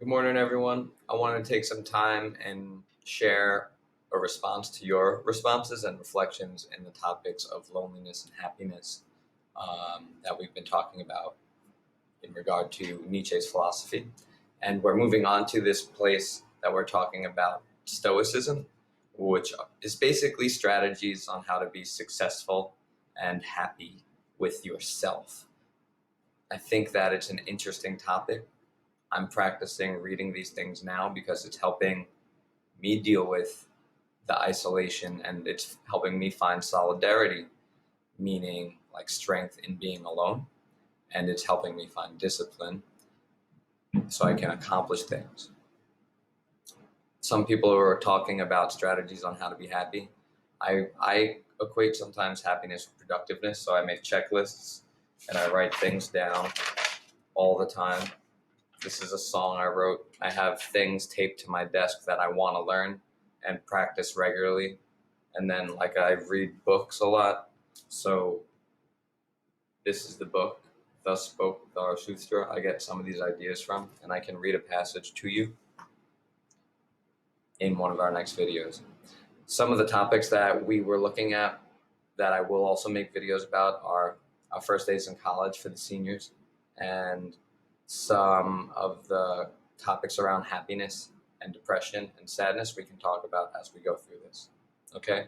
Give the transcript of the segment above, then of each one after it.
Good morning, everyone. I wanted to take some time and share a response to your responses and reflections in the topics of loneliness and happiness that we've been talking about in regard to Nietzsche's philosophy. And we're moving on to this place that we're talking about Stoicism, which is basically strategies on how to be successful and happy with yourself. I think that it's an interesting topic. I'm practicing reading these things now because it's helping me deal with the isolation and it's helping me find solidarity, meaning like strength in being alone. And it's helping me find discipline so I can accomplish things. Some people are talking about strategies on how to be happy. I equate sometimes happiness with productiveness. So I make checklists and I write things down all the time. This is a song I wrote. I have things taped to my desk that I want to learn and practice regularly. And then, like, I read books a lot. So, this is the book, Thus Spoke Zarathustra. I get some of these ideas from, and I can read a passage to you in one of our next videos. Some of the topics that we were looking at that I will also make videos about are our first days in college for the seniors and some of the topics around happiness and depression and sadness we can talk about as we go through this. Okay?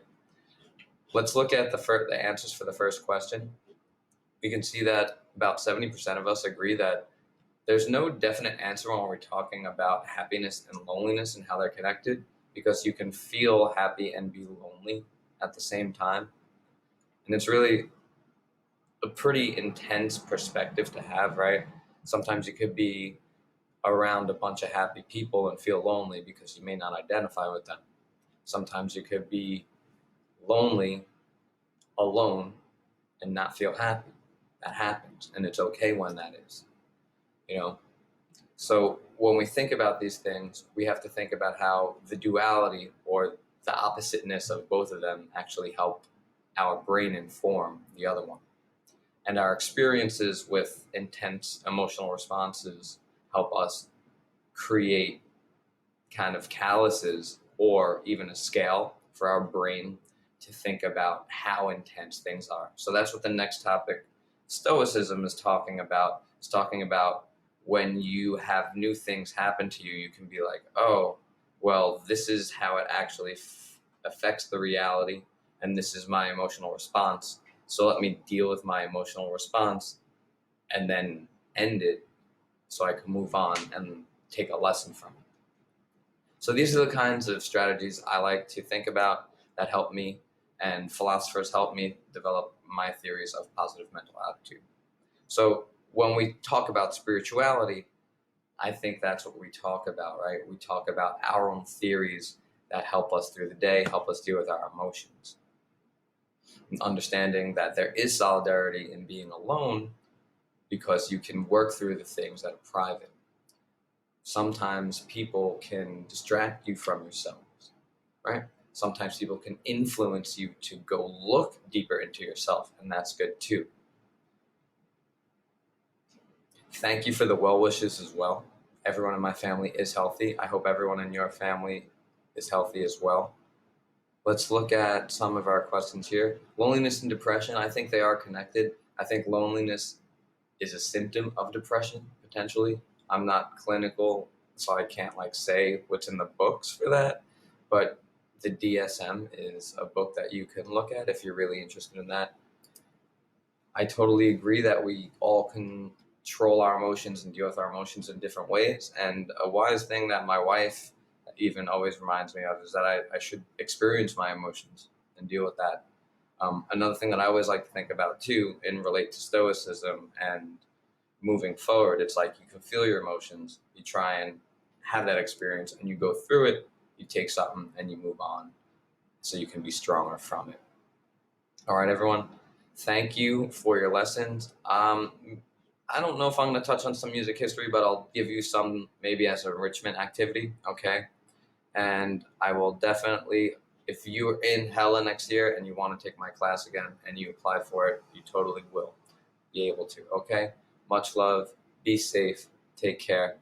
Let's look at the answers for the first question. We can see that about 70% of us agree that there's no definite answer when we're talking about happiness and loneliness and how they're connected, because you can feel happy and be lonely at the same time. And it's really a pretty intense perspective to have, right? Sometimes you could be around a bunch of happy people and feel lonely because you may not identify with them. Sometimes you could be lonely, alone, and not feel happy. That happens, and it's okay when that is, you know? So when we think about these things, we have to think about how the duality or the oppositeness of both of them actually help our brain inform the other one. And our experiences with intense emotional responses help us create kind of calluses or even a scale for our brain to think about how intense things are. So that's what the next topic, Stoicism, is talking about. It's talking about when you have new things happen to you, you can be like, oh, well, this is how it actually affects the reality, and this is my emotional response. So let me deal with my emotional response and then end it so I can move on and take a lesson from it. So these are the kinds of strategies I like to think about that help me, and philosophers help me develop my theories of positive mental attitude. So when we talk about spirituality, I think that's what we talk about, right? We talk about our own theories that help us through the day, help us deal with our emotions. And understanding that there is solidarity in being alone because you can work through the things that are private. Sometimes people can distract you from yourselves, right? Sometimes people can influence you to go look deeper into yourself, and that's good too. Thank you for the well wishes as well. Everyone in my family is healthy. I hope everyone in your family is healthy as well. Let's look at some of our questions here. Loneliness and depression, I think they are connected. I think loneliness is a symptom of depression, potentially. I'm not clinical, so I can't say what's in the books for that. But the DSM is a book that you can look at if you're really interested in that. I totally agree that we all control our emotions and deal with our emotions in different ways. And a wise thing that my wife even always reminds me of is that I should experience my emotions and deal with that. Another thing that I always like to think about too, in relate to Stoicism and moving forward, it's like you can feel your emotions, you try and have that experience, and you go through it, you take something, and you move on so you can be stronger from it. All right, everyone. Thank you for your lessons. I don't know if I'm going to touch on some music history, but I'll give you some maybe as an enrichment activity, okay? And I will definitely, if you're in Hella next year and you want to take my class again and you apply for it, you totally will be able to, okay? Much love. Be safe. Take care.